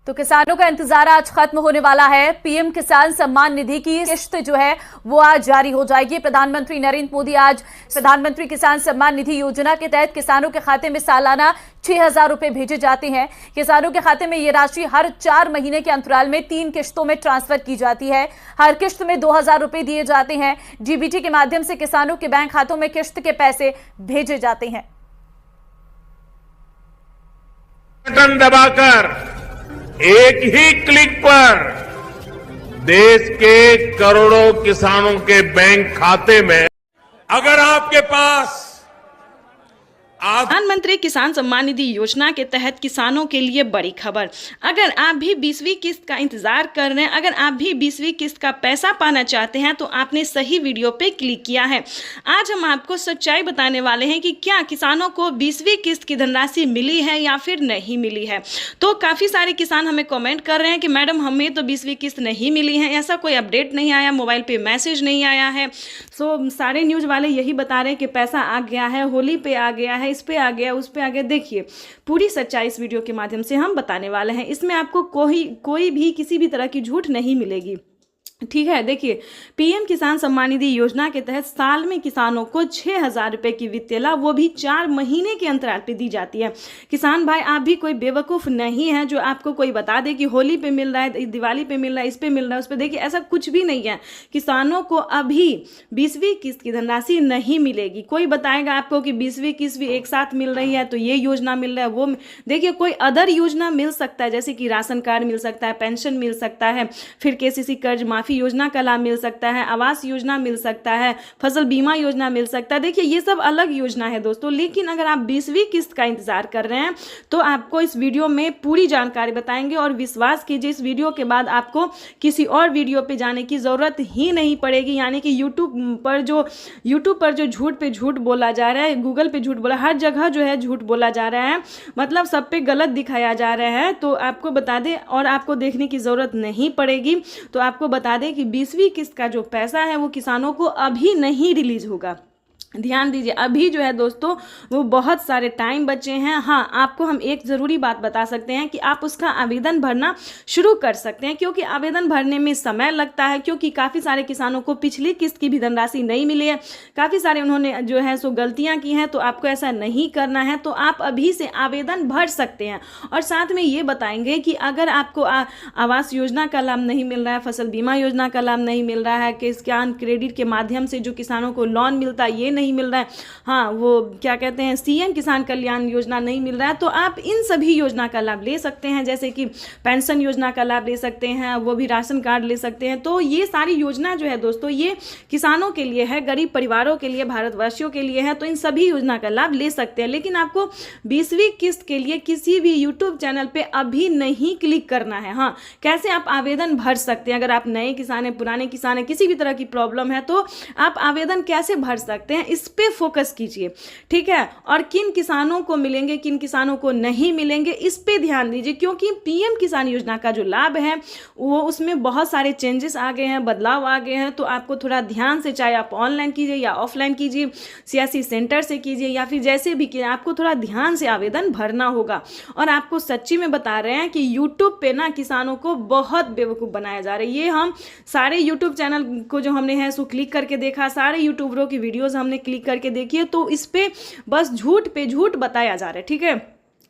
तो किसानों का इंतजार आज खत्म होने वाला है। पीएम किसान सम्मान निधि की किश्त जो है वो आज जारी हो जाएगी। प्रधानमंत्री नरेंद्र मोदी आज प्रधानमंत्री किसान सम्मान निधि योजना के तहत किसानों के खाते में सालाना 6,000 रुपए भेजे जाते हैं। किसानों के खाते में ये राशि हर 4 महीने के अंतराल में 3 किश्तों में ट्रांसफर की जाती है। हर किश्त में 2,000 रुपए दिए जाते हैं। डीबीटी के माध्यम से किसानों के बैंक खातों में किश्त के पैसे भेजे जाते हैं। बटन दबाकर एक ही क्लिक पर देश के करोड़ों किसानों के बैंक खाते में अगर आपके पास प्रधानमंत्री किसान सम्मान निधि योजना के तहत किसानों के लिए बड़ी खबर। अगर आप भी 20वीं किस्त का इंतजार कर रहे हैं, अगर आप भी 20वीं किस्त का पैसा पाना चाहते हैं तो आपने सही वीडियो पे क्लिक किया है। आज हम आपको सच्चाई बताने वाले हैं कि क्या किसानों को 20वीं किस्त की धनराशि मिली है या फिर नहीं मिली है। तो काफ़ी सारे किसान हमें कॉमेंट कर रहे हैं कि मैडम हमें तो 20वीं किस्त नहीं मिली है, ऐसा कोई अपडेट नहीं आया, मोबाइल पर मैसेज नहीं आया है। सो सारे न्यूज़ वाले यही बता रहे हैं कि पैसा आ गया है, होली पे आ गया है, इस पे आ गया, उस पे आ गया। देखिए पूरी सच्चाई इस वीडियो के माध्यम से हम बताने वाले हैं। इसमें आपको कोई भी किसी भी तरह की झूठ नहीं मिलेगी, ठीक है। देखिए पीएम किसान सम्मान निधि योजना के तहत साल में किसानों को 6,000 रुपए की वित्तीय लाभ, वो भी 4 महीने के अंतराल पे दी जाती है। किसान भाई आप भी कोई बेवकूफ़ नहीं है जो आपको कोई बता दे कि होली पे मिल रहा है, दिवाली पे मिल रहा है, इस पे मिल रहा है, उस पे। देखिए ऐसा कुछ भी नहीं है। किसानों को अभी 20वीं किस्त की धनराशि नहीं मिलेगी। कोई बताएगा आपको कि 20वीं किस्त भी एक साथ मिल रही है तो ये योजना मिल रहा है, वो देखिए कोई अदर योजना मिल सकता है, जैसे कि राशन कार्ड मिल सकता है, पेंशन मिल सकता है, फिर केसीसी कर्ज माफी योजना का लाभ मिल सकता है, आवास योजना मिल सकता है, फसल बीमा योजना मिल सकता है। देखिए ये सब अलग योजना है दोस्तों। लेकिन अगर आप 20वीं किस्त का इंतजार कर रहे हैं तो आपको इस वीडियो में पूरी जानकारी बताएंगे और विश्वास कीजिए इस वीडियो के बाद आपको किसी और वीडियो पे जाने की जरूरत ही नहीं पड़ेगी। यानी कि यूट्यूब पर जो झूठ पे झूठ बोला जा रहा है, गूगल पे झूठ बोला, हर जगह जो है झूठ बोला जा रहा है, मतलब सब पे गलत दिखाया जा रहा है। तो आपको बता दें और आपको देखने की जरूरत नहीं पड़ेगी। तो आपको बता दें कि 20वीं किस्त का जो पैसा है वो किसानों को अभी नहीं रिलीज होगा। ध्यान दीजिए अभी जो है दोस्तों वो बहुत सारे टाइम बचे हैं। हाँ आपको हम एक ज़रूरी बात बता सकते हैं कि आप उसका आवेदन भरना शुरू कर सकते हैं, क्योंकि आवेदन भरने में समय लगता है, क्योंकि काफ़ी सारे किसानों को पिछली किस्त की भी धनराशि नहीं मिली है। काफ़ी सारे उन्होंने जो है सो गलतियाँ की हैं। तो आपको ऐसा नहीं करना है, तो आप अभी से आवेदन भर सकते हैं। और साथ में ये बताएंगे कि अगर आपको आवास योजना का लाभ नहीं मिल रहा है, फसल बीमा योजना का लाभ नहीं मिल रहा है, किसान क्रेडिट के माध्यम से जो किसानों को लोन मिलता है ये नहीं मिल रहा है, हाँ वो क्या कहते हैं सीएम किसान कल्याण योजना नहीं मिल रहा है, तो आप इन सभी योजना का लाभ ले सकते हैं। जैसे कि पेंशन योजना का लाभ ले सकते हैं, वो भी राशन कार्ड ले सकते हैं। तो ये सारी योजना जो है दोस्तों ये किसानों के लिए है, गरीब परिवारों के लिए, भारतवासियों के लिए है। तो इन सभी योजना का लाभ ले सकते हैं। लेकिन आपको 20वीं किस्त के लिए किसी भी यूट्यूब चैनल पे अभी नहीं क्लिक करना है। हाँ कैसे आप आवेदन भर सकते हैं, अगर आप नए किसान हैं, पुराने किसान हैं, किसी भी तरह की प्रॉब्लम है तो आप आवेदन कैसे भर सकते हैं, इस पे फोकस कीजिए, ठीक है। और किन किसानों को मिलेंगे, किन किसानों को नहीं मिलेंगे, इस पे ध्यान दीजिए, क्योंकि पीएम किसान योजना का जो लाभ है वो उसमें बहुत सारे चेंजेस आ गए हैं, बदलाव आ गए हैं। तो आपको थोड़ा ध्यान से, चाहे आप ऑनलाइन कीजिए या ऑफलाइन कीजिए, सीएससी सेंटर से कीजिए या फिर जैसे भी कीजिए, आपको थोड़ा ध्यान से आवेदन भरना होगा। और आपको सच्ची में बता रहे हैं कि यूट्यूब पे ना किसानों को बहुत बेवकूफ़ बनाया जा रहा है। ये हम सारे यूट्यूब चैनल को जो हमने है सो क्लिक करके देखा, सारे यूट्यूबरों की वीडियोज़ हमने क्लिक करके देखिए, तो इस पे बस झूठ पे झूठ बताया जा रहा है, ठीक है,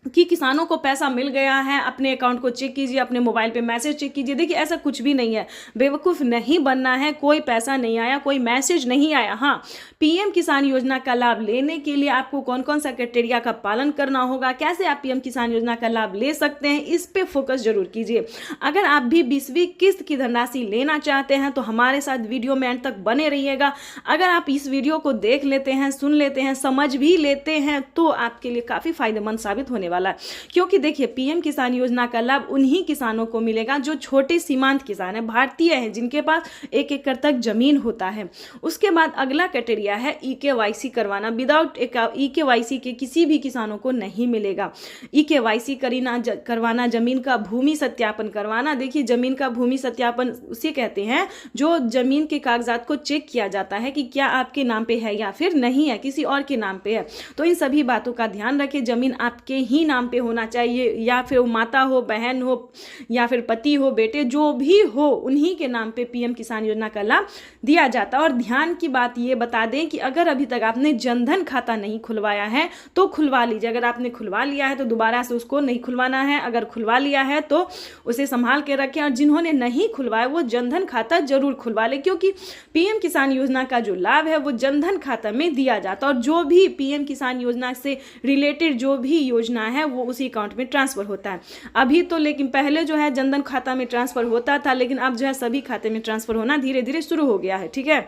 कि किसानों को पैसा मिल गया है। अपने अकाउंट को चेक कीजिए, अपने मोबाइल पे मैसेज चेक कीजिए। देखिए ऐसा कुछ भी नहीं है, बेवकूफ़ नहीं बनना है। कोई पैसा नहीं आया, कोई मैसेज नहीं आया। हाँ पीएम किसान योजना का लाभ लेने के लिए आपको कौन कौन सा क्राइटेरिया का पालन करना होगा, कैसे आप पीएम किसान योजना का लाभ ले सकते हैं, इस पे फोकस जरूर कीजिए। अगर आप भी 20वीं किस्त की धनराशि लेना चाहते हैं तो हमारे साथ वीडियो में अंत तक बने रहिएगा। अगर आप इस वीडियो को देख लेते हैं, सुन लेते हैं, समझ भी लेते हैं तो आपके लिए काफ़ी फायदेमंद साबित होने वाला है। क्योंकि देखिए पीएम किसान योजना का लाभ उन्हीं किसानों को मिलेगा जो छोटे सीमांत किसान हैं, भारतीय हैं, जिनके पास 1 एकड़ तक जमीन होता है। उसके बाद अगला क्राइटेरिया है ईकेवाईसी करवाना। विदाउट ईकेवाईसी के किसी भी किसानों को नहीं मिलेगा। ईकेवाईसी करवाना, जमीन का भूमि सत्यापन करवाना। देखिए जमीन का भूमि सत्यापन उसे कहते हैं जो जमीन के कागजात को चेक किया जाता है कि क्या आपके नाम पे है या फिर नहीं है, किसी और के नाम पे है। तो इन सभी बातों का ध्यान रखें, जमीन आपके ही ही नाम पे होना चाहिए, या फिर वो माता हो, बहन हो, या फिर पति हो, बेटे, जो भी हो, उन्हीं के नाम पे पीएम किसान योजना का लाभ दिया जाता है। और ध्यान की बात ये बता दें कि अगर अभी तक आपने जनधन खाता नहीं खुलवाया है तो खुलवा लीजिए। अगर आपने खुलवा लिया है तो दोबारा से उसको नहीं खुलवाना है, अगर खुलवा लिया है तो उसे संभाल के रखें। और जिन्होंने नहीं खुलवाया वो जनधन खाता जरूर खुलवा ले, क्योंकि पीएम किसान योजना का जो लाभ है वो जनधन खाता में दिया जाता है। और जो भी पीएम किसान योजना से रिलेटेड जो भी योजना है वो उसी अकाउंट में ट्रांसफर होता है अभी तो। लेकिन पहले जो है जनधन खाता में ट्रांसफर होता था, लेकिन अब जो है सभी खाते में ट्रांसफर होना धीरे धीरे शुरू हो गया है। ठीक है,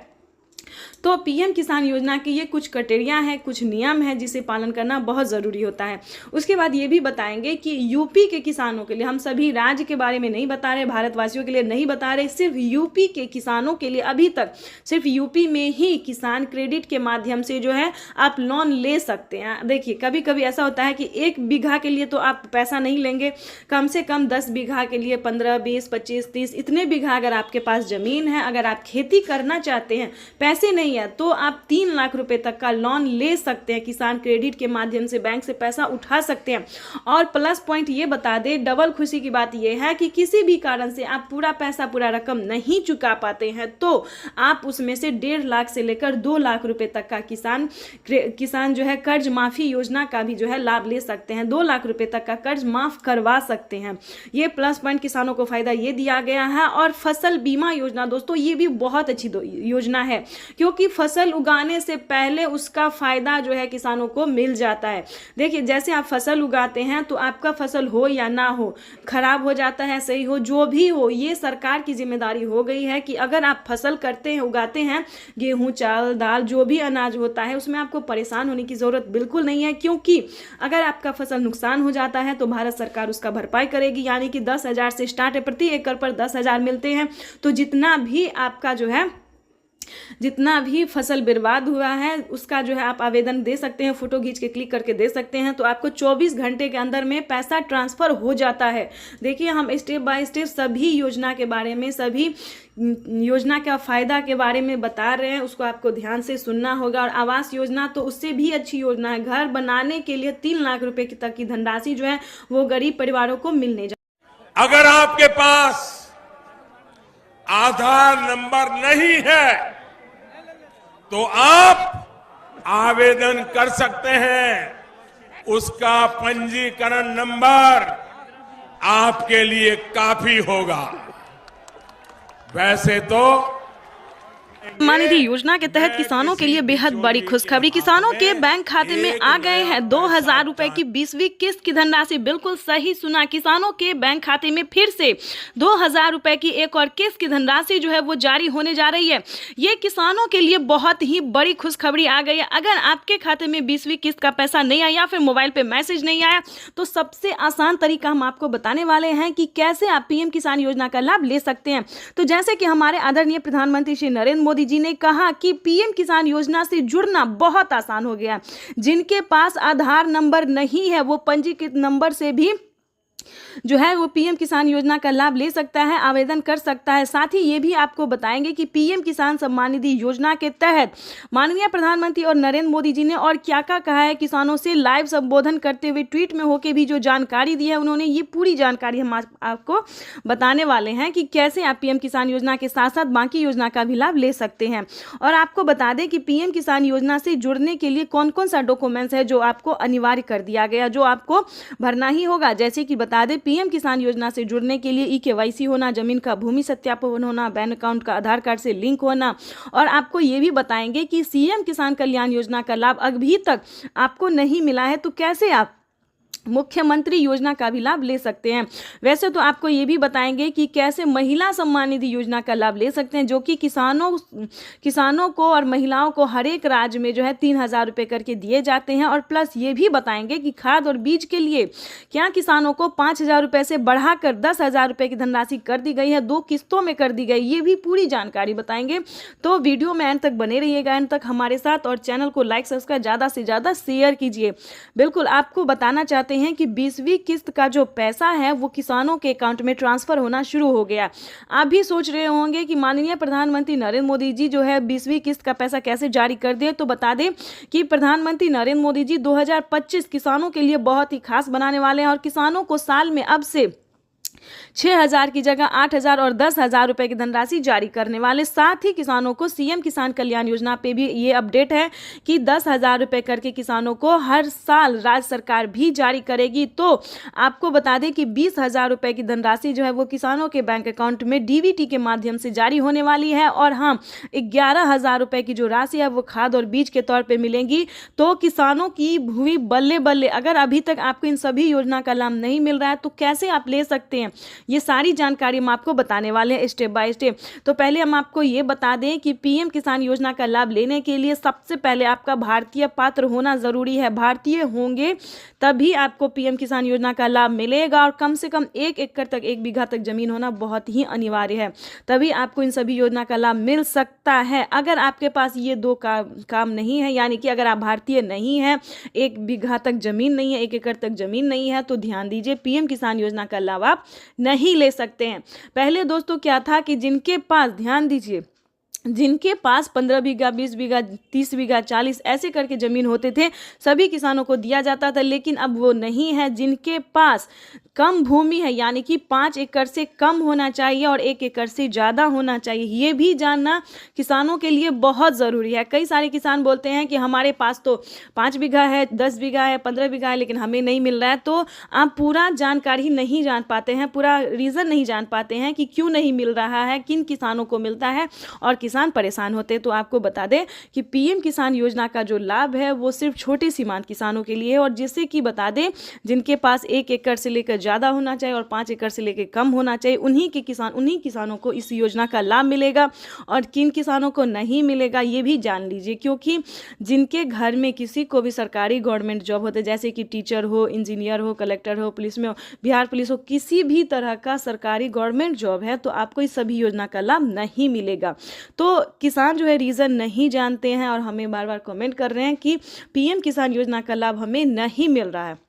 तो पीएम किसान योजना की ये कुछ क्राइटेरिया हैं, कुछ नियम हैं जिसे पालन करना बहुत ज़रूरी होता है। उसके बाद ये भी बताएंगे कि यूपी के किसानों के लिए, हम सभी राज्य के बारे में नहीं बता रहे, भारतवासियों के लिए नहीं बता रहे, सिर्फ यूपी के किसानों के लिए अभी तक सिर्फ यूपी में ही किसान क्रेडिट के माध्यम से जो है आप लोन ले सकते हैं। देखिए, कभी कभी ऐसा होता है कि 1 बीघा के लिए तो आप पैसा नहीं लेंगे, कम से कम 10 बीघा के लिए 15, 20, 25, 30 इतने बीघा अगर आपके पास ज़मीन है, अगर आप खेती करना चाहते हैं, पैसे नहीं है, तो आप 3 लाख रुपए तक का लोन ले सकते हैं। किसान क्रेडिट के माध्यम से बैंक से पैसा उठा सकते हैं। और प्लस पॉइंट ये बता दें, डबल खुशी की बात ये है कि किसी भी कारण से आप पूरा पैसा, पूरा रकम नहीं चुका पाते हैं तो आप उसमें से 1.5 लाख से लेकर 2 लाख रुपए तक का किसान जो है कर्ज माफी योजना का भी जो है लाभ ले सकते हैं। 2 लाख रुपए तक का कर्ज माफ करवा सकते हैं। ये प्लस पॉइंट किसानों को फायदा ये दिया गया है। और फसल बीमा योजना दोस्तों, ये भी बहुत अच्छी योजना है, क्योंकि फसल उगाने से पहले उसका फायदा जो है किसानों को मिल जाता है। देखिए, जैसे आप फसल उगाते हैं तो आपका फसल हो या ना हो, खराब हो जाता है, सही हो, जो भी हो, ये सरकार की जिम्मेदारी हो गई है कि अगर आप फसल करते हैं, उगाते हैं, गेहूं, चावल, दाल, जो भी अनाज होता है, उसमें आपको परेशान होने की जरूरत बिल्कुल नहीं है, क्योंकि अगर आपका फसल नुकसान हो जाता है तो भारत सरकार उसका भरपाई करेगी। यानी कि 10,000 से स्टार्ट है, प्रति एकड़ पर 10,000 मिलते हैं। तो जितना भी आपका जो है, जितना भी फसल बर्बाद हुआ है उसका जो है आप आवेदन दे सकते हैं, फोटो खींच के क्लिक करके दे सकते हैं, तो आपको 24 घंटे के अंदर में पैसा ट्रांसफर हो जाता है। देखिए, हम स्टेप बाय स्टेप सभी योजना के बारे में, सभी योजना का फायदा के बारे में बता रहे हैं, उसको आपको ध्यान से सुनना होगा। और आवास योजना तो उससे भी अच्छी योजना है। घर बनाने के लिए 3 लाख रुपए तक की धनराशि जो है वो गरीब परिवारों को मिलने अगर आपके पास आधार नंबर नहीं है तो आप आवेदन कर सकते हैं। उसका पंजीकरण नंबर आपके लिए काफी होगा। वैसे तो सम्मान निधि योजना के तहत किसानों के लिए बेहद बड़ी खुशखबरी। किसानों के बैंक खाते में आ गए हैं 2,000 रुपए की 20वीं किस्त की धनराशि। बिल्कुल सही सुना, किसानों के बैंक खाते में फिर से 2,000 रुपए की एक और किस्त की धनराशि जो है वो जारी होने जा रही है। ये किसानों के लिए बहुत ही बड़ी खुशखबरी आ गई है। अगर आपके खाते में 20वीं किस्त का पैसा नहीं आया या फिर मोबाइल पे मैसेज नहीं आया तो सबसे आसान तरीका हम आपको बताने वाले हैं कि कैसे आप पीएम किसान योजना का लाभ ले सकते हैं। तो जैसे कि हमारे आदरणीय प्रधानमंत्री श्री नरेंद्र मोदी जी ने कहा कि पीएम किसान योजना से जुड़ना बहुत आसान हो गया। जिनके पास आधार नंबर नहीं है वो पंजीकृत नंबर से भी जो है वो पीएम किसान योजना का लाभ ले सकता है, आवेदन कर सकता है। साथ ही ये भी आपको बताएंगे कि पीएम किसान सम्मान निधि योजना के तहत माननीय प्रधानमंत्री और नरेंद्र मोदी जी ने और क्या क्या कहा है। किसानों से लाइव संबोधन करते हुए ट्वीट में होकर भी जो जानकारी दी है उन्होंने, ये पूरी जानकारी हम आपको बताने वाले हैं कि कैसे आप पीएम किसान योजना के साथ साथ बाकी योजना का भी लाभ ले सकते हैं। और आपको बता दें कि पीएम किसान योजना से जुड़ने के लिए कौन कौन सा डॉक्यूमेंट्स है जो आपको अनिवार्य कर दिया गया, जो आपको भरना ही होगा। जैसे कि बता दें, पीएम किसान योजना से जुड़ने के लिए eKYC होना, जमीन का भूमि सत्यापन होना, बैंक अकाउंट का आधार कार्ड से लिंक होना। और आपको ये भी बताएंगे कि सीएम किसान कल्याण योजना का लाभ अभी तक आपको नहीं मिला है तो कैसे आप मुख्यमंत्री योजना का भी लाभ ले सकते हैं। वैसे तो आपको ये भी बताएंगे कि कैसे महिला सम्मान निधि योजना का लाभ ले सकते हैं, जो कि किसानों को और महिलाओं को हर एक राज्य में जो है 3,000 रुपये करके दिए जाते हैं। और प्लस ये भी बताएंगे कि खाद और बीज के लिए क्या किसानों को 5,000 रुपये से बढ़ाकर 10,000 रुपये की धनराशि कर दी गई है, 2 किस्तों में कर दी गई। ये भी पूरी जानकारी बताएंगे। तो वीडियो में एंड तक बने रहिएगा, एंड तक हमारे साथ, और चैनल को लाइक सब्सक्राइब ज़्यादा से ज़्यादा शेयर कीजिए। बिल्कुल आपको बताना चाहते चाहते हैं कि 20वीं किस्त का जो पैसा है वो किसानों के अकाउंट में ट्रांसफर होना शुरू हो गया। आप भी सोच रहे होंगे कि माननीय प्रधानमंत्री नरेंद्र मोदी जी जो है 20वीं किस्त का पैसा कैसे जारी कर दें। तो बता दें कि प्रधानमंत्री नरेंद्र मोदी जी 2025 किसानों के लिए बहुत ही खास बनाने वाले हैं और किसानों को साल में अब से 6,000 की जगह 8,000 और 10,000 रुपए की धनराशि जारी करने वाले। साथ ही किसानों को सीएम किसान कल्याण योजना पे भी ये अपडेट है कि 10,000 रुपए करके किसानों को हर साल राज्य सरकार भी जारी करेगी। तो आपको बता दें कि 20,000 रुपए की धनराशि जो है वो किसानों के बैंक अकाउंट में डीबीटी के माध्यम से जारी होने वाली है। और हाँ, 11,000 रुपए की जो राशि है वो खाद और बीज के तौर पर मिलेंगी। तो किसानों की हुई बल्ले बल्ले। अगर अभी तक आपको इन सभी योजना का लाभ नहीं मिल रहा है तो कैसे आप ले सकते हैं, ये सारी जानकारी हम आपको बताने वाले हैं स्टेप बाय स्टेप। तो पहले हम आपको ये बता दें कि पीएम किसान योजना का लाभ लेने के लिए सबसे पहले आपका भारतीय पात्र होना जरूरी है। भारतीय होंगे तभी आपको पीएम किसान योजना का लाभ मिलेगा और कम से कम 1 एकड़ तक 1 बीघा तक जमीन होना बहुत ही अनिवार्य है, तभी आपको इन सभी योजना का लाभ मिल सकता है। अगर आपके पास ये दो काम नहीं है, यानी कि अगर आप भारतीय नहीं है, 1 बीघा तक जमीन नहीं है, 1 एकड़ तक जमीन नहीं है, तो ध्यान दीजिए पीएम किसान योजना का लाभ आप नहीं ले सकते हैं। पहले दोस्तों क्या था कि जिनके पास, ध्यान दीजिए, जिनके पास 15 बीघा, 20 बीघा, 30 बीघा, 40 ऐसे करके ज़मीन होते थे सभी किसानों को दिया जाता था, लेकिन अब वो नहीं है। जिनके पास कम भूमि है, यानी कि 5 एकड़ से कम होना चाहिए और 1 एकड़ से ज़्यादा होना चाहिए, ये भी जानना किसानों के लिए बहुत ज़रूरी है। कई सारे किसान बोलते हैं कि हमारे पास तो 5 बीघा है, 10 बीघा है, 15 बीघा है, लेकिन हमें नहीं मिल रहा है। तो आप पूरा जानकारी नहीं जान पाते हैं, पूरा रीज़न नहीं जान पाते हैं कि क्यों नहीं मिल रहा है, किन किसानों को मिलता है और किसान परेशान होते हैं। तो आपको बता दें कि पीएम किसान योजना का जो लाभ है वो सिर्फ छोटे सीमांत किसानों के लिए है, और जिससे कि बता दें जिनके पास 1 एकड़ से लेकर ज़्यादा होना चाहिए और 5 एकड़ से लेकर कम होना चाहिए, उन्हीं किसानों को इस योजना का लाभ मिलेगा। और किन किसानों को नहीं मिलेगा ये भी जान लीजिए, क्योंकि जिनके घर में किसी को भी सरकारी गवर्नमेंट जॉब होते, जैसे कि टीचर हो, इंजीनियर हो, कलेक्टर हो, पुलिस में हो, बिहार पुलिस हो, किसी भी तरह का सरकारी गवर्नमेंट जॉब है, तो आपको इस सभी योजना का लाभ नहीं मिलेगा। तो किसान जो है रीज़न नहीं जानते हैं और हमें बार बार कमेंट कर रहे हैं कि पीएम किसान योजना का लाभ हमें नहीं मिल रहा है।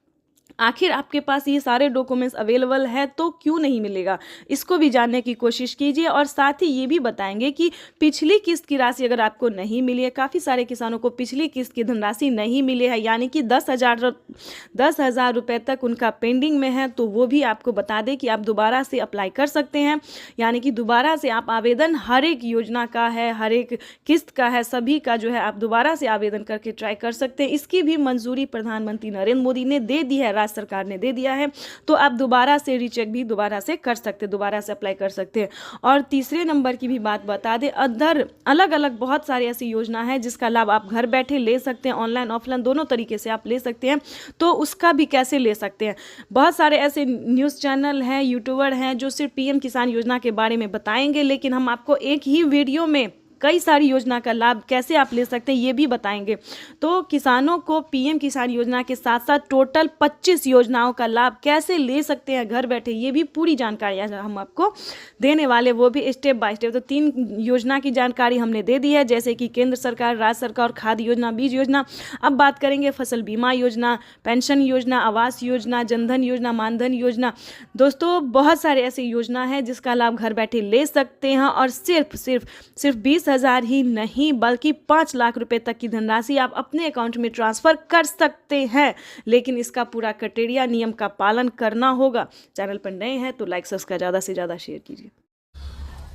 आखिर आपके पास ये सारे डॉक्यूमेंट्स अवेलेबल है तो क्यों नहीं मिलेगा, इसको भी जानने की कोशिश कीजिए। और साथ ही ये भी बताएंगे कि पिछली किस्त की राशि अगर आपको नहीं मिली है, काफ़ी सारे किसानों को पिछली किस्त की धनराशि नहीं मिली है, यानी कि 10,000 रुपये तक उनका पेंडिंग में है, तो वो भी आपको बता दें कि आप दोबारा से अप्लाई कर सकते हैं। यानी कि दोबारा से आप आवेदन हर एक योजना का है, हर एक किस्त का है, सभी का जो है आप दोबारा से आवेदन करके ट्राई कर सकते हैं। इसकी भी मंजूरी प्रधानमंत्री नरेंद्र मोदी ने दे दी है, सरकार ने दे दिया है, तो आप दोबारा से रीचेक भी दोबारा से कर सकते हैं, दोबारा से अप्लाई कर सकते हैं। और तीसरे नंबर की भी बात बता दें, अलग अलग बहुत सारी ऐसी योजना है जिसका लाभ आप घर बैठे ले सकते हैं, ऑनलाइन ऑफलाइन दोनों तरीके से आप ले सकते हैं। तो उसका भी कैसे ले सकते हैं, बहुत सारे ऐसे न्यूज़ चैनल हैं, यूट्यूबर हैं जो सिर्फ पीएम किसान योजना के बारे में बताएंगे, लेकिन हम आपको एक ही वीडियो में कई सारी योजना का लाभ कैसे आप ले सकते हैं ये भी बताएंगे। तो किसानों को पीएम किसान योजना के साथ साथ टोटल 25 योजनाओं का लाभ कैसे ले सकते हैं घर बैठे, ये भी पूरी जानकारी हम आपको देने वाले, वो भी स्टेप बाय स्टेप। तो 3 योजना की जानकारी हमने दे दी है, जैसे कि केंद्र सरकार, राज्य सरकार, खाद योजना, बीज योजना। अब बात करेंगे फसल बीमा योजना, पेंशन योजना, आवास योजना, जनधन योजना, मानधन योजना। दोस्तों बहुत सारे ऐसे योजना है जिसका लाभ घर बैठे ले सकते हैं, और सिर्फ 20,000 ही नहीं बल्कि 5 लाख रुपए तक की धनराशि आप अपने अकाउंट में ट्रांसफर कर सकते हैं। लेकिन इसका पूरा क्राइटेरिया, नियम का पालन करना होगा। चैनल पर नए हैं तो लाइक सब्सक्राइब ज़्यादा से ज़्यादा शेयर कीजिए।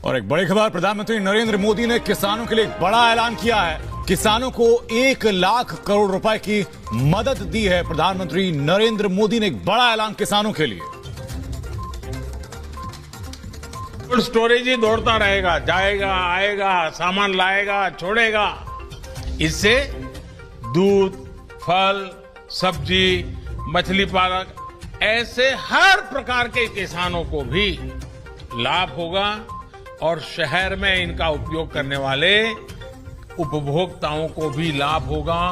और एक बड़ी खबर, प्रधानमंत्री नरेंद्र मोदी ने किसानों के लिए एक बड़ा ऐलान किया है। किसानों को 1 लाख करोड़ रुपए की मदद दी है। प्रधानमंत्री नरेंद्र मोदी ने एक बड़ा ऐलान किसानों के लिए। स्टोरेज ही दौड़ता रहेगा, जाएगा आएगा, सामान लाएगा छोड़ेगा। इससे दूध, फल, सब्जी, मछली पालक ऐसे हर प्रकार के किसानों को भी लाभ होगा, और शहर में इनका उपयोग करने वाले उपभोक्ताओं को भी लाभ होगा।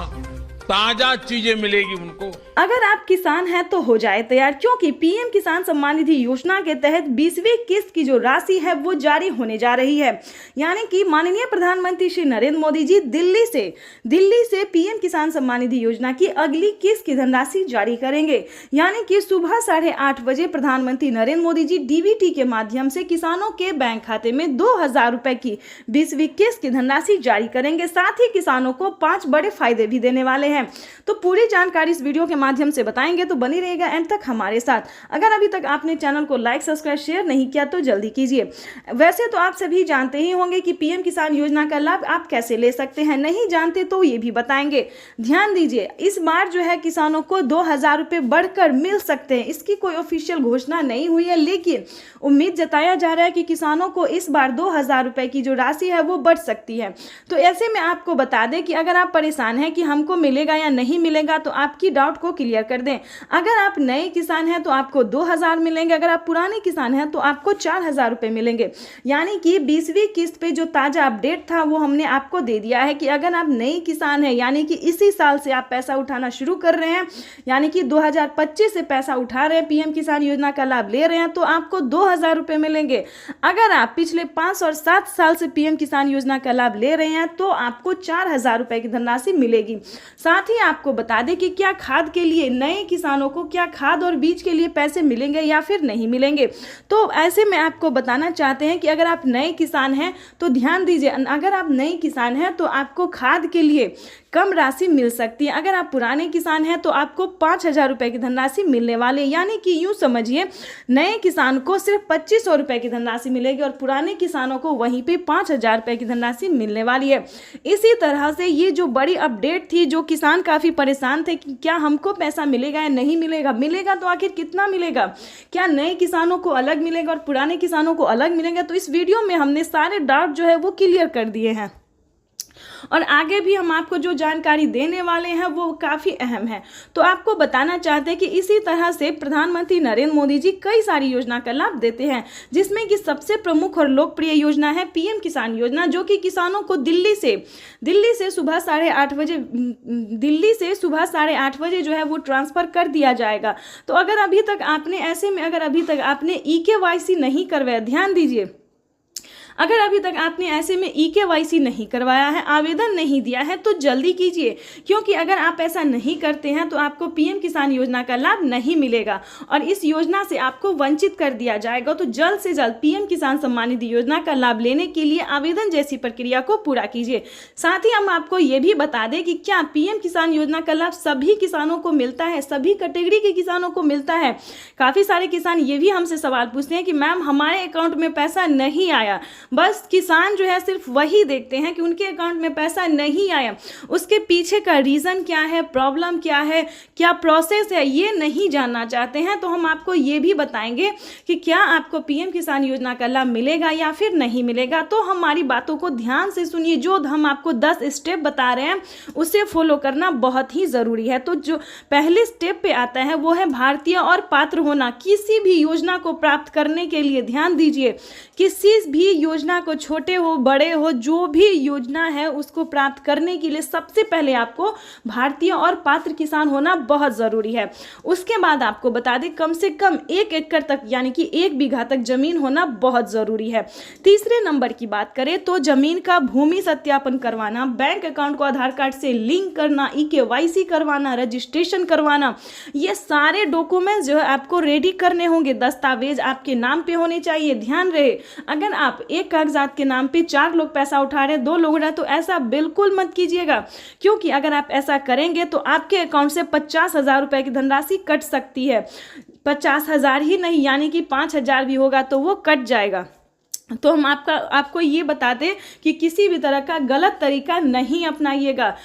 ताजा चीजें मिलेगी उनको। अगर आप किसान हैं तो हो जाए तैयार, क्योंकि पीएम किसान सम्मान निधि योजना के तहत 20वीं किस्त की जो राशि है वो जारी होने जा रही है। यानी कि माननीय प्रधानमंत्री श्री नरेंद्र मोदी जी दिल्ली से पीएम किसान सम्मान निधि योजना की अगली किस्त की धनराशि जारी करेंगे। यानी कि सुबह 8:30 बजे प्रधानमंत्री नरेंद्र मोदी जी डीबीटी के माध्यम से किसानों के बैंक खाते में 2000 रुपए की 20वीं किस्त की धनराशि जारी करेंगे। साथ ही किसानों को 5 बड़े फायदे भी देने वाले हैं। तो पूरी जानकारी इस वीडियो के माध्यम से बताएंगे, तो बनी रहेगा एंड तक हमारे साथ। अगर अभी तक आपने चैनल को लाइक, सब्सक्राइब, शेयर नहीं किया तो जल्दी कीजिए। वैसे तो आप सभी जानते ही होंगे कि पीएम किसान योजना का लाभ आप कैसे ले सकते हैं, नहीं जानते तो ये भी बताएंगे। ध्यान दीजिए, इस बार जो है किसानों को 2000 रुपए बढ़कर मिल सकते हैं। इसकी कोई ऑफिशियल घोषणा नहीं हुई है, लेकिन उम्मीद जताया जा रहा है कि किसानों को इस बार 2000 रुपए की जो राशि है वो बढ़ सकती है। तो ऐसे में आपको बता दें कि अगर आप परेशान हैं कि हमको मिलेगा या नहीं मिलेगा, तो आपकी डाउट को क्लियर कर दें। अगर आप नए किसान हैं तो आपको 2000 मिलेंगे, अगर आप पुराने किसान हैं तो आपको 4000 रुपए मिलेंगे। यानी कि 20वीं किस्त पे जो ताजा अपडेट था वो हमने आपको दे दिया है कि अगर आप नए किसान हैं, यानी कि इसी साल से आप पैसा उठाना शुरू कर रहे हैं, यानी कि 2025 से पैसा उठा रहे हैं, पीएम किसान योजना का लाभ ले रहे हैं, तो आपको 2000 रुपए मिलेंगे। अगर आप पिछले 5 और 7 साल से पीएम किसान योजना का लाभ ले रहे हैं तो आपको 4000 रुपए की धनराशि मिलेगी। साथ ही आपको बता दें कि क्या खाद के लिए नए किसानों को क्या खाद और बीज के लिए पैसे मिलेंगे या फिर नहीं मिलेंगे। तो ऐसे में आपको बताना चाहते हैं कि अगर आप नए किसान हैं तो ध्यान दीजिए, अगर आप नए किसान हैं तो आपको खाद के लिए कम राशि मिल सकती है। अगर आप पुराने किसान हैं तो आपको 5000 रुपए की धनराशि मिलने वाले, यानी कि यूं समझिए नए किसान को सिर्फ 2500 रुपए की धनराशि मिलेगी और पुराने किसानों को वहीं पे 5000 रुपए की धनराशि मिलने वाली है। इसी तरह से ये जो बड़ी अपडेट थी, जो किसान काफी परेशान थे कि क्या हमको पैसा मिलेगा या नहीं मिलेगा, मिलेगा तो आखिर कितना मिलेगा, क्या नए किसानों को अलग मिलेगा और पुराने किसानों को अलग मिलेगा। तो इस वीडियो में हमने सारे डाउट जो है वो क्लियर कर दिए हैं और आगे भी हम आपको जो जानकारी देने वाले हैं वो काफ़ी अहम है। तो आपको बताना चाहते हैं कि इसी तरह से प्रधानमंत्री नरेंद्र मोदी जी कई सारी योजना का लाभ देते हैं, जिसमें कि सबसे प्रमुख और लोकप्रिय योजना है पीएम किसान योजना, जो कि किसानों को दिल्ली से सुबह 8:30 बजे जो है वो ट्रांसफ़र कर दिया जाएगा। तो अगर अभी तक आपने EKYC नहीं करवाया, ध्यान दीजिए, अगर अभी तक आपने ऐसे में EKYC नहीं करवाया है, आवेदन नहीं दिया है, तो जल्दी कीजिए, क्योंकि अगर आप ऐसा नहीं करते हैं तो आपको पीएम किसान योजना का लाभ नहीं मिलेगा और इस योजना से आपको वंचित कर दिया जाएगा। तो जल्द से जल्द पीएम किसान सम्मान निधि योजना का लाभ लेने के लिए आवेदन जैसी प्रक्रिया को पूरा कीजिए। साथ ही हम आपको ये भी बता दें कि क्या पीएम किसान योजना का लाभ सभी किसानों को मिलता है, सभी कैटेगरी के किसानों को मिलता है। काफ़ी सारे किसान ये भी हमसे सवाल पूछते हैं कि मैम हमारे अकाउंट में पैसा नहीं आया। बस किसान जो है सिर्फ वही देखते हैं कि उनके अकाउंट में पैसा नहीं आया, उसके पीछे का रीज़न क्या है, प्रॉब्लम क्या है, क्या प्रोसेस है, ये नहीं जानना चाहते हैं। तो हम आपको ये भी बताएंगे कि क्या आपको पीएम किसान योजना का लाभ मिलेगा या फिर नहीं मिलेगा। तो हमारी बातों को ध्यान से सुनिए, जो हम आपको 10 स्टेप बता रहे हैं उसे फॉलो करना बहुत ही ज़रूरी है। तो जो पहले स्टेप पे आता है वो है भारतीय और पात्र होना। किसी भी योजना को प्राप्त करने के लिए ध्यान दीजिए, किसी भी योजना को, छोटे हो बड़े हो, जो भी योजना है उसको प्राप्त करने के लिए सबसे पहले आपको भारतीय और पात्र किसान होना बहुत ज़रूरी है। उसके बाद आपको बता दें कम से कम 1 एकड़ तक, यानी कि 1 बीघा तक जमीन होना बहुत ज़रूरी है। तीसरे नंबर की बात करें तो जमीन का भूमि सत्यापन करवाना, बैंक अकाउंट को आधार कार्ड से लिंक करना, EKYC करवाना, रजिस्ट्रेशन करवाना, ये सारे डॉक्यूमेंट्स जो है आपको रेडी करने होंगे। दस्तावेज आपके नाम पे होने चाहिए। ध्यान रहे, अगर आप एक कागजात के नाम पे 4 लोग पैसा उठा रहे हैं, 2 लोग रहे, तो ऐसा बिल्कुल मत कीजिएगा, क्योंकि अगर आप ऐसा करेंगे तो आपके अकाउंट से 50,000 रुपए की धनराशि कट सकती है। 50,000 ही नहीं, यानी कि 5,000 भी होगा तो वो कट जाएगा। तो हम आपको ये बता दें कि किसी भी तरह का गलत तरीका नहीं अपनाइएगा।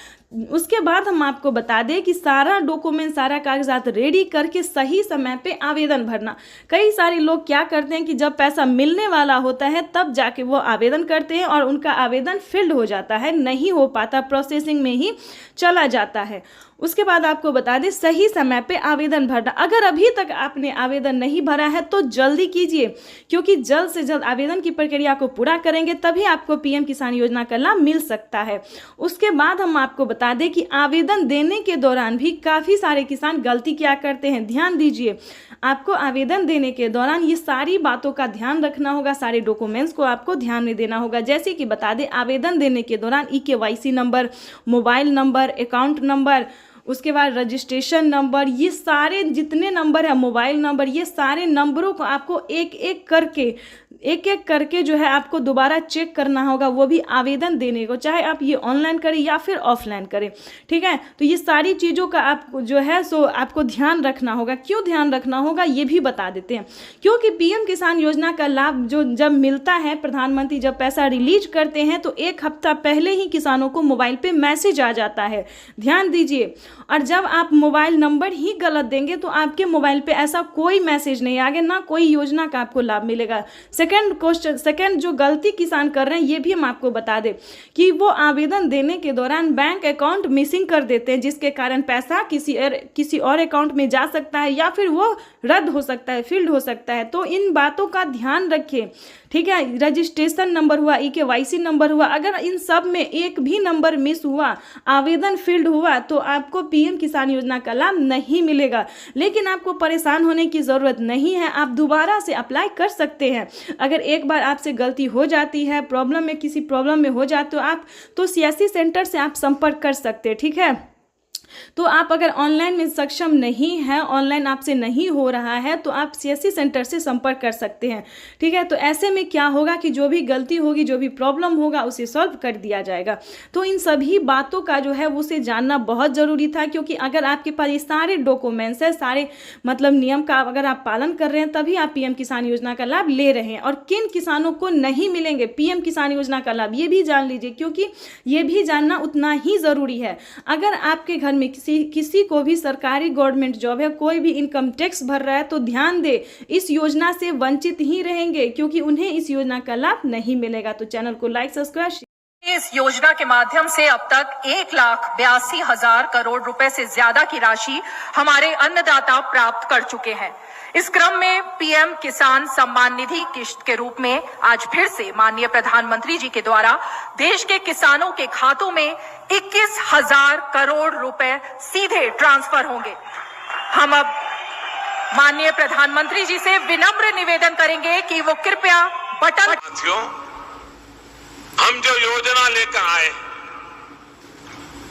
उसके बाद हम आपको बता दें कि सारा डॉक्यूमेंट, सारा कागजात रेडी करके सही समय पे आवेदन भरना। कई सारे लोग क्या करते हैं कि जब पैसा मिलने वाला होता है तब जाके वो आवेदन करते हैं और उनका आवेदन फिल्ड हो जाता है, नहीं हो पाता, प्रोसेसिंग में ही चला जाता है। उसके बाद आपको बता दें सही समय पे आवेदन भरना। अगर अभी तक आपने आवेदन नहीं भरा है तो जल्दी कीजिए, क्योंकि जल्द से जल्द आवेदन की प्रक्रिया को पूरा करेंगे तभी आपको पीएम किसान योजना का लाभ मिल सकता है। उसके बाद हम आपको बता दें कि आवेदन देने के दौरान भी काफ़ी सारे किसान गलती क्या करते हैं। ध्यान दीजिए, आपको आवेदन देने के दौरान ये सारी बातों का ध्यान रखना होगा, सारे डॉक्यूमेंट्स को आपको ध्यान में देना होगा। जैसे कि बता दें, आवेदन देने के दौरान EKYC number, mobile number, account number, उसके बाद रजिस्ट्रेशन नंबर, ये सारे जितने नंबर है, मोबाइल नंबर, ये सारे नंबरों को आपको एक एक करके जो है आपको दोबारा चेक करना होगा, वो भी आवेदन देने को, चाहे आप ये ऑनलाइन करें या फिर ऑफलाइन करें। ठीक है, तो ये सारी चीज़ों का आपको जो है सो आपको ध्यान रखना होगा। क्यों ध्यान रखना होगा ये भी बता देते हैं। क्योंकि पीएम किसान योजना का लाभ जो जब मिलता है, प्रधानमंत्री जब पैसा रिलीज करते हैं तो एक हफ्ता पहले ही किसानों को मोबाइल पे मैसेज आ जाता है। ध्यान दीजिए, और जब आप मोबाइल नंबर ही गलत देंगे तो आपके मोबाइल पे ऐसा कोई मैसेज नहीं आएगा, ना कोई योजना का आपको लाभ मिलेगा। सेकंड जो गलती किसान कर रहे हैं ये भी हम आपको बता दें कि वो आवेदन देने के दौरान बैंक अकाउंट मिसिंग कर देते हैं, जिसके कारण पैसा किसी और अकाउंट में जा सकता है या फिर वो रद्द हो सकता है, फील्ड हो सकता है। तो इन बातों का ध्यान रखिए। ठीक है, रजिस्ट्रेशन नंबर हुआ, EKYC नंबर हुआ, अगर इन सब में एक भी नंबर मिस हुआ, आवेदन फील्ड हुआ, तो आपको पीएम किसान योजना का लाभ नहीं मिलेगा। लेकिन आपको परेशान होने की ज़रूरत नहीं है, आप दोबारा से अप्लाई कर सकते हैं। अगर एक बार आपसे गलती हो जाती है, किसी प्रॉब्लम में हो जाते हो आप, तो CSC सेंटर से आप संपर्क कर सकते हैं। ठीक है, तो आप अगर ऑनलाइन में सक्षम नहीं है, ऑनलाइन आपसे नहीं हो रहा है, तो आप CSC सेंटर से संपर्क कर सकते हैं। ठीक है, तो ऐसे में क्या होगा कि जो भी गलती होगी, जो भी प्रॉब्लम होगा, उसे सॉल्व कर दिया जाएगा। तो इन सभी बातों का जो है उसे जानना बहुत ज़रूरी था, क्योंकि अगर आपके पास ये सारे डॉक्यूमेंट्स है, सारे नियम का अगर आप पालन कर रहे हैं, तभी आप पीएम किसान योजना का लाभ ले रहे हैं। और किन किसानों को नहीं मिलेंगे पीएम किसान योजना का लाभ, ये भी जान लीजिए, क्योंकि ये भी जानना उतना ही ज़रूरी है। अगर आपके घर में किसी को भी सरकारी गवर्नमेंट जॉब है, कोई भी इनकम टैक्स भर रहा है, तो ध्यान दे, इस योजना से वंचित ही रहेंगे, क्योंकि उन्हें इस योजना का लाभ नहीं मिलेगा। तो चैनल को लाइक, सब्सक्राइब। इस योजना के माध्यम से अब तक 1,82,000 करोड़ रुपए से ज्यादा की राशि हमारे अन्नदाता प्राप्त कर चुके हैं। इस क्रम में पीएम किसान सम्मान निधि किश्त के रूप में आज फिर से माननीय प्रधानमंत्री जी के द्वारा देश के किसानों के खातों में 21,000 करोड़ रुपए सीधे ट्रांसफर होंगे। हम अब माननीय प्रधानमंत्री जी से विनम्र निवेदन करेंगे कि वो कृपया बटन। साथियों, हम जो योजना लेकर आए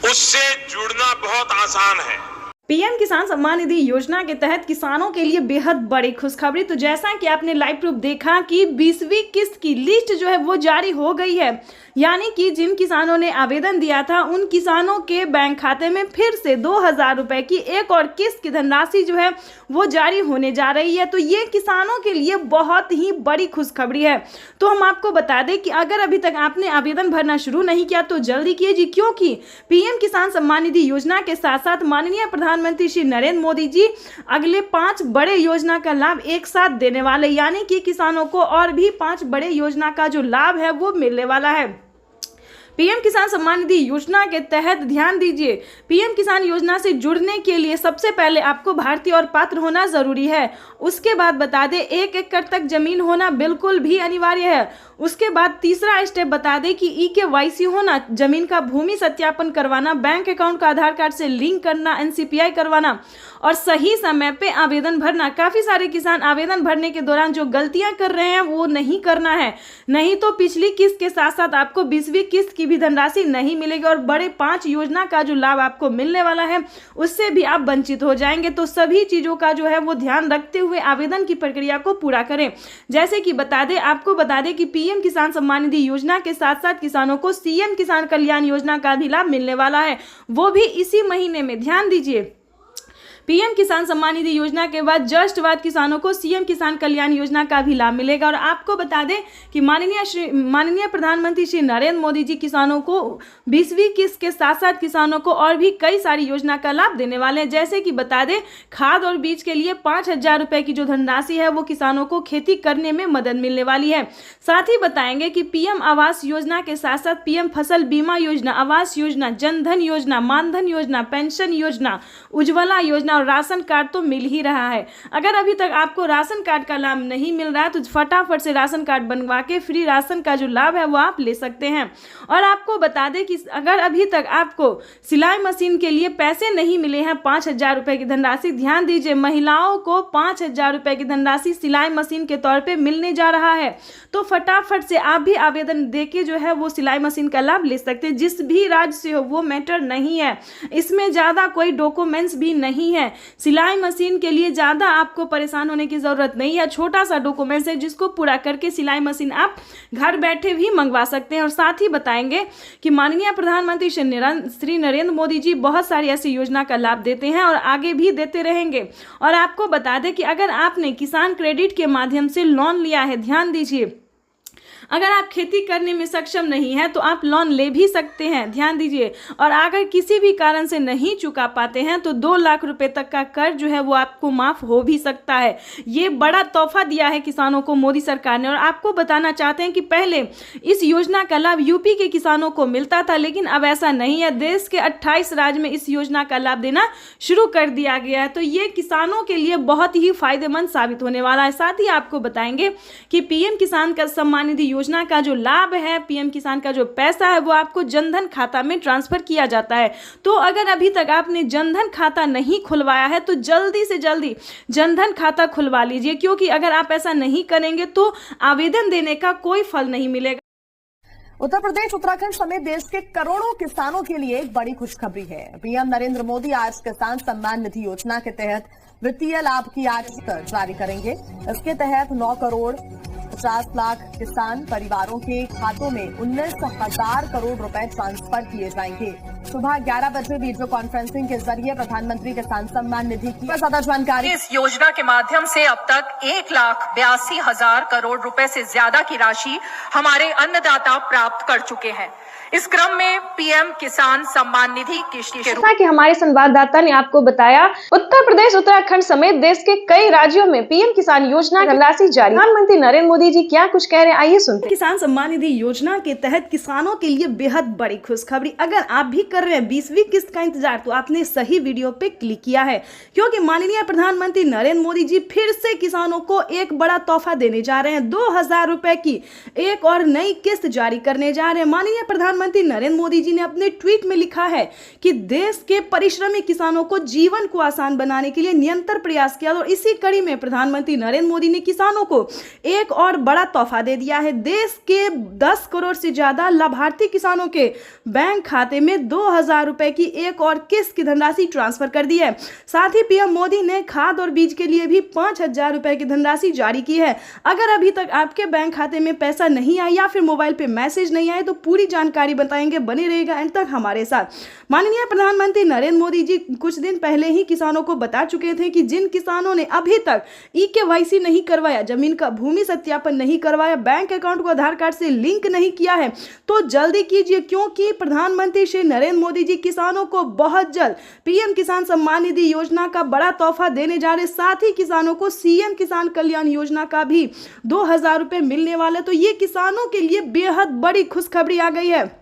उससे जुड़ना बहुत आसान है। पीएम किसान सम्मान निधि योजना के तहत किसानों के लिए बेहद बड़ी खुशखबरी। तो जैसा कि आपने लाइव प्रूफ देखा कि 20वीं किस्त की लिस्ट जो है वो जारी हो गई है, यानी कि जिन किसानों ने आवेदन दिया था उन किसानों के बैंक खाते में फिर से 2,000 रुपए की एक और किस्त की धनराशि जो है वो जारी होने जा रही है। तो ये किसानों के लिए बहुत ही बड़ी खुशखबरी है। तो हम आपको बता दें कि अगर अभी तक आपने आवेदन भरना शुरू नहीं किया तो जल्दी कीजिए, क्योंकि पीएम किसान सम्मान निधि योजना के साथ साथ माननीय प्रधानमंत्री श्री नरेंद्र मोदी जी अगले 5 बड़े योजना का लाभ एक साथ देने वाले, यानी कि किसानों को और भी 5 बड़े योजना का जो लाभ है वो मिलने वाला है। पीएम किसान सम्मान निधि योजना के तहत ध्यान दीजिए, पीएम किसान योजना से जुड़ने के लिए सबसे पहले आपको भारतीय और पात्र होना जरूरी है। उसके बाद बता दें 1 एकड़ तक जमीन होना बिल्कुल भी अनिवार्य है। उसके बाद तीसरा स्टेप बता दें कि EKYC होना, जमीन का भूमि सत्यापन करवाना, बैंक अकाउंट का आधार कार्ड से लिंक करना, NCPI करवाना और सही समय पे आवेदन भरना। काफी सारे किसान आवेदन भरने के दौरान जो गलतियां कर रहे हैं वो नहीं करना है, नहीं तो पिछली किस्त के साथ साथ आपको 20वीं किस्त की भी धनराशि नहीं मिलेगी और बड़े 5 योजना का जो लाभ आपको मिलने वाला है उससे भी आप वंचित हो जाएंगे। तो सभी चीजों का जो है वो ध्यान रखते हुए आवेदन की प्रक्रिया को पूरा करें। जैसे कि आपको बता दें कि पीएम किसान सम्मान निधि योजना के साथ साथ किसानों को CM किसान कल्याण योजना का भी लाभ मिलने वाला है, वो भी इसी महीने में। ध्यान दीजिए, पीएम किसान सम्मान निधि योजना के बाद जस्ट बाद किसानों को सीएम किसान कल्याण योजना का भी लाभ मिलेगा। और आपको बता दें कि माननीय प्रधानमंत्री श्री नरेंद्र मोदी जी किसानों को 20वीं किस्त के साथ साथ किसानों को और भी कई सारी योजना का लाभ देने वाले हैं। जैसे कि बता दें, खाद और बीज के लिए 5,000 रुपए की जो धनराशि है वो किसानों को खेती करने में मदद मिलने वाली है। साथ ही बताएंगे कि पीएम आवास योजना के साथ साथ पीएम फसल बीमा योजना, आवास योजना, जनधन योजना, मानधन योजना, पेंशन योजना, उज्ज्वला योजना और राशन कार्ड तो मिल ही रहा है। अगर अभी तक आपको राशन कार्ड का लाभ नहीं मिल रहा है तो फटाफट से राशन कार्ड बनवा के फ्री राशन का जो लाभ है वो आप ले सकते हैं। और आपको बता दें कि अगर अभी तक आपको सिलाई मशीन के लिए पैसे नहीं मिले हैं 5,000 रुपए की धनराशि, ध्यान दीजिए, महिलाओं को 5,000 रुपए की धनराशि सिलाई मशीन के तौर पे मिलने जा रहा है। तो फटाफट से आप भी आवेदन देके जो है वो सिलाई मशीन का लाभ ले सकते हैं। जिस भी राज्य से हो वो मैटर नहीं है, इसमें ज़्यादा कोई डॉक्यूमेंट्स भी नहीं है। सिलाई मशीन के लिए ज़्यादा आपको परेशान होने की ज़रूरत नहीं है। छोटा सा डॉक्यूमेंट्स है जिसको पूरा करके सिलाई मशीन आप घर बैठे भी मंगवा सकते हैं। और साथ ही बताएंगे कि माननीय प्रधानमंत्री श्री नरेंद्र मोदी जी बहुत सारी ऐसी योजना का लाभ देते हैं और आगे भी देते रहेंगे। और आपको बता दें कि अगर आपने किसान क्रेडिट के माध्यम से लोन लिया है, ध्यान दीजिए, अगर आप खेती करने में सक्षम नहीं है तो आप लोन ले भी सकते हैं, ध्यान दीजिए। और अगर किसी भी कारण से नहीं चुका पाते हैं तो 2 लाख रुपए तक का कर्ज जो है वो आपको माफ हो भी सकता है। ये बड़ा तोहफा दिया है किसानों को मोदी सरकार ने। और आपको बताना चाहते हैं कि पहले इस योजना का लाभ यूपी के किसानों को मिलता था, लेकिन अब ऐसा नहीं है। देश के 28 राज्य में इस योजना का लाभ देना शुरू कर दिया गया है। तो ये किसानों के लिए बहुत ही फायदेमंद साबित होने वाला है। साथ ही आपको बताएंगे कि पीएम किसान का सम्मान निधि योजना का जो लाभ है, पीएम किसान का जो पैसा है वो आपको जनधन खाता में ट्रांसफर किया जाता है। तो अगर अभी तक आपने जनधन खाता नहीं खुलवाया है तो जल्दी से जल्दी जनधन खाता खुलवा लीजिए, क्योंकि अगर आप ऐसा नहीं करेंगे तो आवेदन देने का कोई फल नहीं मिलेगा। उत्तर प्रदेश, उत्तराखंड समेत देश के करोड़ों किसानों के लिए एक बड़ी खुशखबरी है। पीएम नरेंद्र मोदी आज किसान सम्मान निधि योजना के तहत वित्तीय लाभ की आज जारी करेंगे। इसके तहत 9 करोड़ 50 लाख किसान परिवारों के खातों में 19,000 करोड़ रुपए ट्रांसफर किए जाएंगे। सुबह 11 बजे वीडियो कॉन्फ्रेंसिंग के जरिए प्रधानमंत्री किसान सम्मान निधि की ज्यादा जानकारी। इस योजना के माध्यम से अब तक 1,82,000 करोड़ रुपए से ज्यादा की राशि हमारे अन्नदाता प्राप्त कर चुके हैं। इस क्रम में पीएम किसान सम्मान निधि किस्त के जैसा कि हमारे संवाददाता ने आपको बताया, उत्तर प्रदेश, उत्तराखंड समेत देश के कई राज्यों में पीएम किसान योजना की राशि जारी। प्रधानमंत्री नरेंद्र मोदी जी क्या कुछ कह रहे हैं, आइए सुनते हैं। किसान सम्मान निधि योजना के तहत किसानों के लिए बेहद बड़ी खुशखबरी। अगर आप भी कर रहे हैं 20वीं किस्त का इंतजार तो आपने सही वीडियो पे क्लिक किया है, क्योंकि माननीय प्रधानमंत्री नरेंद्र मोदी जी फिर से किसानों को एक बड़ा तोहफा देने जा रहे हैं। 2,000 रुपए की एक और नई किस्त जारी करने जा रहे हैं। माननीय प्रधानमंत्री नरेंद्र मोदी जी ने अपने ट्वीट में लिखा है कि देश के परिश्रमी किसानों को जीवन को आसान बनाने के लिए निरंतर प्रयास किया। और इसी कड़ी में प्रधानमंत्री नरेंद्र मोदी ने किसानों को एक और बड़ा तोहफा दे दिया है। देश के 10 करोड़ से ज्यादा लाभार्थी किसानों के बैंक खाते में 2,000 रुपए की एक और किस्त की धनराशि ट्रांसफर कर दी है। साथ ही पीएम मोदी ने खाद और बीज के लिए भी 5,000 रुपए की धनराशि जारी की है। अगर अभी तक आपके बैंक खाते में पैसा नहीं आया या फिर मोबाइल पे मैसेज नहीं आए तो पूरी जानकारी बताएंगे, बने रहेगा एंड तक हमारे साथ। माननीय प्रधानमंत्री नरेंद्र मोदी जी कुछ दिन पहले ही किसानों को बता चुके थे कि जिन किसानों ने अभी तक ई-केवाईसी नहीं करवाया, जमीन का भूमि सत्यापन नहीं करवाया, बैंक अकाउंट को आधार कार्ड से लिंक नहीं किया है तो जल्दी कीजिए, क्योंकि प्रधानमंत्री श्री नरेंद्र मोदी जी किसानों को बहुत जल्द पीएम किसान सम्मान निधि योजना का बड़ा तोहफा देने जा रहे। साथ ही किसानों को सीएम किसान कल्याण योजना का भी 2,000 रुपए मिलने वाले। तो ये किसानों के लिए बेहद बड़ी खुशखबरी आ गई है।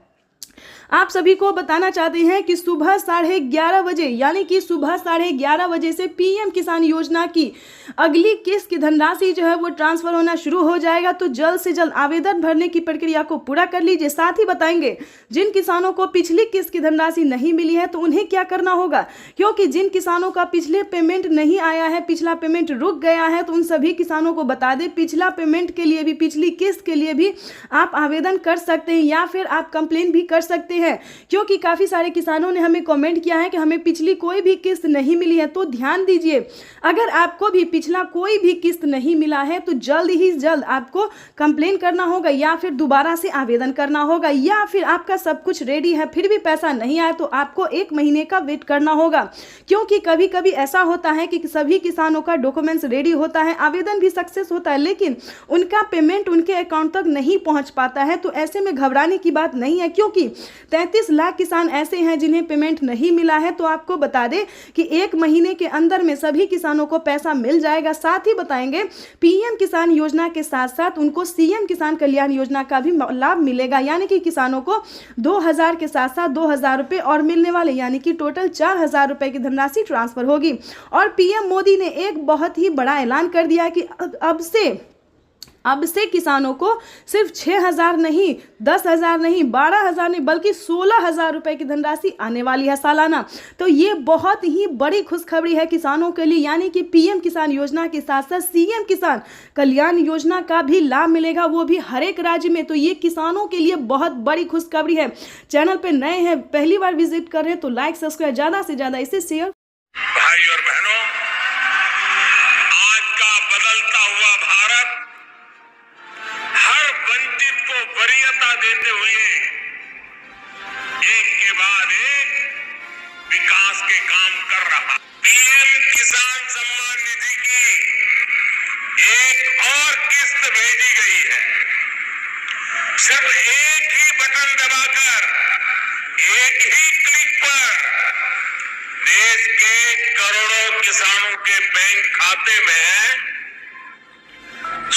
आप सभी को बताना चाहते हैं कि सुबह 11:30 बजे यानी कि सुबह 11:30 बजे से पीएम किसान योजना की अगली किस्त की धनराशि जो है वो ट्रांसफर होना शुरू हो जाएगा। तो जल्द से जल्द आवेदन भरने की प्रक्रिया को पूरा कर लीजिए। साथ ही बताएंगे जिन किसानों को पिछली किस्त की धनराशि नहीं मिली है तो उन्हें क्या करना होगा, क्योंकि जिन किसानों का पिछले पेमेंट नहीं आया है, पिछला पेमेंट रुक गया है, तो उन सभी किसानों को बता दें पिछला पेमेंट के लिए भी, पिछली किस्त के लिए भी आप आवेदन कर सकते हैं या फिर आप कंप्लेन भी कर सकते हैं सकते हैं, क्योंकि काफ़ी सारे किसानों ने हमें कमेंट किया है कि हमें पिछली कोई भी किस्त नहीं मिली है। तो ध्यान दीजिए, अगर आपको भी पिछला कोई भी किस्त नहीं मिला है तो जल्द ही जल्द आपको कंप्लेन करना होगा, या फिर दोबारा से आवेदन करना होगा, या फिर आपका सब कुछ रेडी है फिर भी पैसा नहीं आया तो आपको 1 महीने का वेट करना होगा। क्योंकि कभी कभी ऐसा होता है कि सभी किसानों का डॉक्यूमेंट्स रेडी होता है, आवेदन भी सक्सेस होता है, लेकिन उनका पेमेंट उनके अकाउंट तक नहीं पहुंच पाता है। तो ऐसे में घबराने की बात नहीं है, क्योंकि 33 लाख किसान ऐसे हैं जिन्हें पेमेंट नहीं मिला है। तो आपको बता दें कि 1 महीने के अंदर में सभी किसानों को पैसा मिल जाएगा। साथ ही बताएंगे पीएम किसान योजना के साथ साथ उनको सीएम किसान कल्याण योजना का भी लाभ मिलेगा, यानी कि किसानों को 2000 के साथ साथ 2000 रुपए और मिलने वाले, यानी कि टोटल 4000 रुपए की धनराशि ट्रांसफर होगी। और पीएम मोदी ने एक बहुत ही बड़ा ऐलान कर दिया कि अब से किसानों को सिर्फ 6000 नहीं, 10,000 नहीं, 12,000 नहीं, बल्कि 16,000 रुपए की धनराशि आने वाली है सालाना। तो ये बहुत ही बड़ी खुशखबरी है किसानों के लिए, यानी कि पीएम किसान योजना के साथ साथ सीएम किसान कल्याण योजना का भी लाभ मिलेगा, वो भी हर एक राज्य में। तो ये किसानों के लिए बहुत बड़ी खुशखबरी है। चैनल पे नए हैं, पहली बार विजिट कर रहे हैं तो लाइक सब्सक्राइब ज़्यादा से ज़्यादा इसे शेयर। भाई और बहनों, आज का बदलता हुआ भारत हर वंचित को वरीयता देते हुए एक के बाद एक विकास के काम कर रहा। पीएम किसान सम्मान निधि की एक और किस्त भेजी गई है। सिर्फ एक ही बटन दबाकर, एक ही क्लिक पर देश के करोड़ों किसानों के बैंक खाते में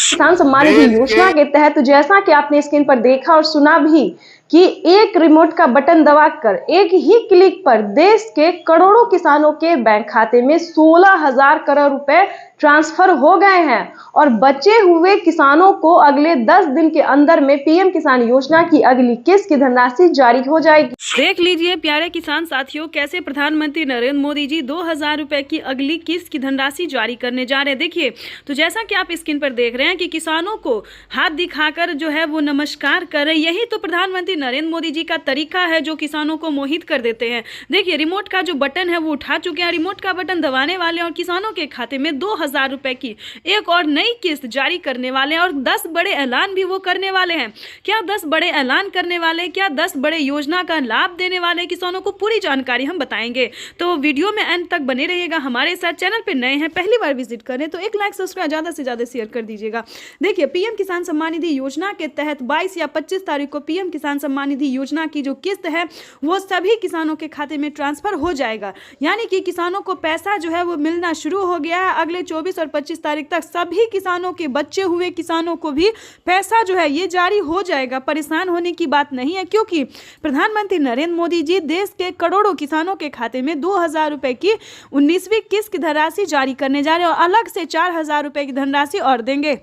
किसान सम्मान निधि योजना के तहत जैसा कि आपने स्क्रीन पर देखा और सुना भी कि एक रिमोट का बटन दबाकर एक ही क्लिक पर देश के करोड़ों किसानों के बैंक खाते में 16,000 करोड़ रुपए ट्रांसफर हो गए हैं और बचे हुए किसानों को अगले 10 दिन के अंदर में पीएम किसान योजना की अगली किस्त की धनराशि जारी हो जाएगी। देख लीजिए प्यारे किसान साथियों, कैसे प्रधानमंत्री नरेंद्र मोदी जी 2000 रुपए की अगली किस्त की धनराशि जारी करने जा रहे हैं। देखिए, तो जैसा कि आप स्क्रीन पर देख रहे हैं कि किसानों को हाथ दिखाकर जो है वो नमस्कार कर रहे, यही तो प्रधानमंत्री नरेंद्र मोदी जी का तरीका है जो किसानों को मोहित कर देते हैं। देखिए, रिमोट का जो बटन है वो उठा चुके हैं, रिमोट का बटन दबाने वाले और किसानों के खाते में 2000 रुपए की एक और नई किस्त जारी करने वाले हैं और 10 बड़े ऐलान भी वो करने वाले हैं। क्या 10 बड़े ऐलान करने वाले, क्या 10 बड़े योजना का लाभ देने वाले किसानों को, पूरी जानकारी हम बताएंगे। तो वीडियो में अंत तक बने रहिएगा हमारे साथ। चैनल पे नए हैं, पहली बार विजिट करें तो एक लाइक सब्सक्राइब ज़्यादा से ज़्यादा शेयर कर दीजिएगा। देखिए, पीएम किसान सम्मान निधि योजना के तहत 22 या 25 तारीख को पीएम किसान सम्मान निधि योजना की जो किस्त है वो सभी किसानों के खाते में ट्रांसफर हो जाएगा, यानी कि किसानों को पैसा जो है वो मिलना शुरू हो गया है। अगले 24 और 25 तारीख तक सभी किसानों के, बचे हुए किसानों को भी पैसा जो है ये जारी हो जाएगा। परेशान होने की बात नहीं है, क्योंकि प्रधानमंत्री नरेंद्र मोदी जी देश के करोड़ों किसानों के खाते में 2000 रुपए की 19वीं किस्त की धनराशि जारी करने जा रहे हैं और अलग से 4000 रुपए की धनराशि और देंगे।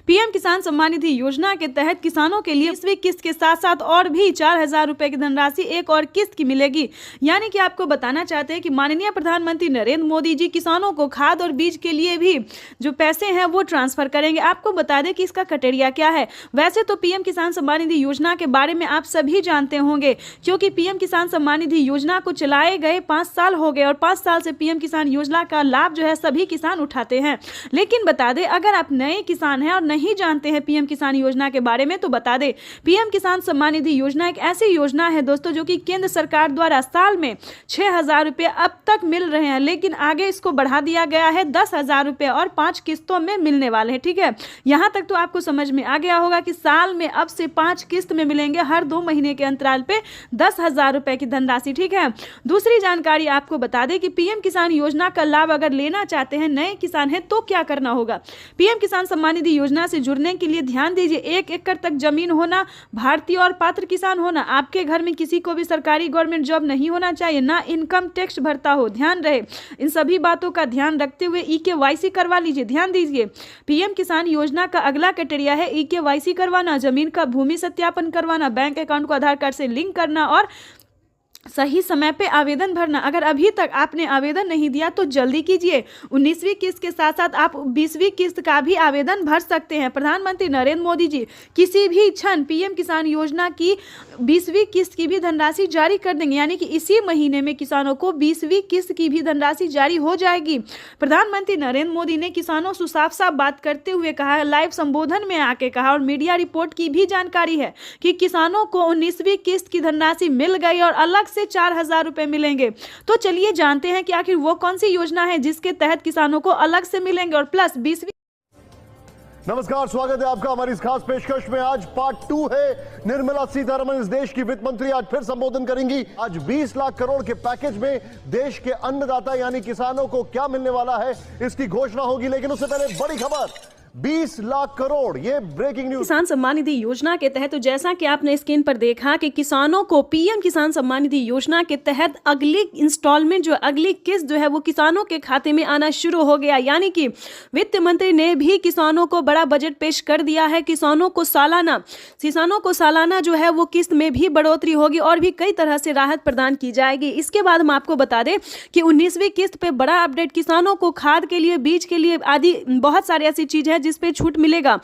पीएम किसान सम्मान निधि योजना के तहत किसानों के लिए 20वीं किस्त के साथ साथ और भी 4000 रुपए की धनराशि एक और किस्त की मिलेगी। यानी कि आपको बताना चाहते हैं कि माननीय प्रधानमंत्री नरेंद्र मोदी जी किसानों को खाद और बीज के लिए भी जो पैसे हैं वो ट्रांसफर करेंगे। आपको बता दें कि इसका क्राइटेरिया क्या है। वैसे तो पीएम किसान सम्मान निधि योजना के बारे में आप सभी जानते होंगे, क्योंकि पीएम किसान सम्मान निधि योजना को चलाए गए 5 साल हो गए और 5 साल से पीएम किसान योजना का लाभ जो है सभी किसान उठाते हैं। लेकिन बता दें, अगर आप नए किसान हैं और नहीं जानते हैं पीएम किसान योजना के बारे में तो बता दें, पीएम किसान सम्मान निधि योजना एक ऐसी योजना है दोस्तों जो कि केंद्र सरकार द्वारा साल में 6000 रुपए अब तक मिल रहे हैं, लेकिन आगे इसको बढ़ा दिया गया है 10,000 रुपए और 5 किस्तों में मिलने वाले हैं। ठीक है, यहां तक तो आपको समझ में आ गया होगा कि साल में अब से 5 किस्त में मिलेंगे, हर 2 महीने के अंतराल पे 10,000 रुपए की धनराशि। ठीक है, दूसरी जानकारी आपको बता दें कि पीएम किसान योजना का लाभ अगर लेना चाहते हैं, नए किसान हैं, तो क्या करना होगा। पीएम किसान सम्मान निधि योजना से जुड़ने के लिए ध्यान दीजिए, 1 एकड़ तक जमीन होना, भारतीय और पात्र किसान होना, आपके घर में किसी को भी सरकारी गवर्नमेंट जॉब नहीं होना चाहिए, ना इनकम टैक्स भरता हो, ध्यान रहे। इन सभी बातों का ध्यान रखते हुए EKYC करवा लीजिए। ध्यान दीजिए, पीएम किसान योजना का अगला क्राइटेरिया है EKYC करवाना, जमीन का भूमि सत्यापन करवाना, बैंक अकाउंट को आधार कार्ड से लिंक करना और सही समय पे आवेदन भरना। अगर अभी तक आपने आवेदन नहीं दिया तो जल्दी कीजिए। 19वीं किस्त के साथ साथ आप 20वीं किस्त का भी आवेदन भर सकते हैं। प्रधानमंत्री नरेंद्र मोदी जी किसी भी क्षण पीएम किसान योजना की 20वीं किस्त की भी धनराशि जारी कर देंगे, यानी कि इसी महीने में किसानों को 20वीं किस्त की भी धनराशि जारी हो जाएगी। प्रधानमंत्री नरेंद्र मोदी ने किसानों से साफ साफ बात करते हुए कहा, लाइव संबोधन में आके कहा और मीडिया रिपोर्ट की भी जानकारी है कि किसानों को 19वीं किस्त की धनराशि मिल गई और अलग से 4,000 रुपए मिलेंगे। तो चलिए जानते हैं कि आखिर वो कौन सी योजना है जिसके तहत किसानों को अलग से मिलेंगे और प्लस 20वीं। नमस्कार, स्वागत है आपका हमारी इस खास पेशकश में। आज पार्ट 2 है। निर्मला सीतारमण इस देश की वित्त मंत्री आज फिर संबोधन करेंगी। आज 20 लाख करोड़ के पैकेज में देश के अन्नदाता यानी किसानों को क्या मिलने वाला है इसकी घोषणा होगी। लेकिन उससे पहले बड़ी खबर, 20 लाख करोड़, ये ब्रेकिंग न्यूज। किसान सम्मान निधि योजना के तहत तो जैसा कि आपने स्क्रीन पर देखा कि किसानों को पीएम किसान सम्मान निधि योजना के तहत अगली इंस्टॉलमेंट जो अगली किस्त जो है वो किसानों के खाते में आना शुरू हो गया। यानी कि वित्त मंत्री ने भी किसानों को बड़ा बजट पेश कर दिया है। किसानों को सालाना जो है वो किस्त में भी बढ़ोतरी होगी और भी कई तरह से राहत प्रदान की जाएगी। इसके बाद हम आपको बता दें कि 19वीं किस्त पे बड़ा अपडेट, किसानों को खाद के लिए, बीज के लिए आदि बहुत सारी ऐसी चीजें हैं जिस पे छूट मिलेगा।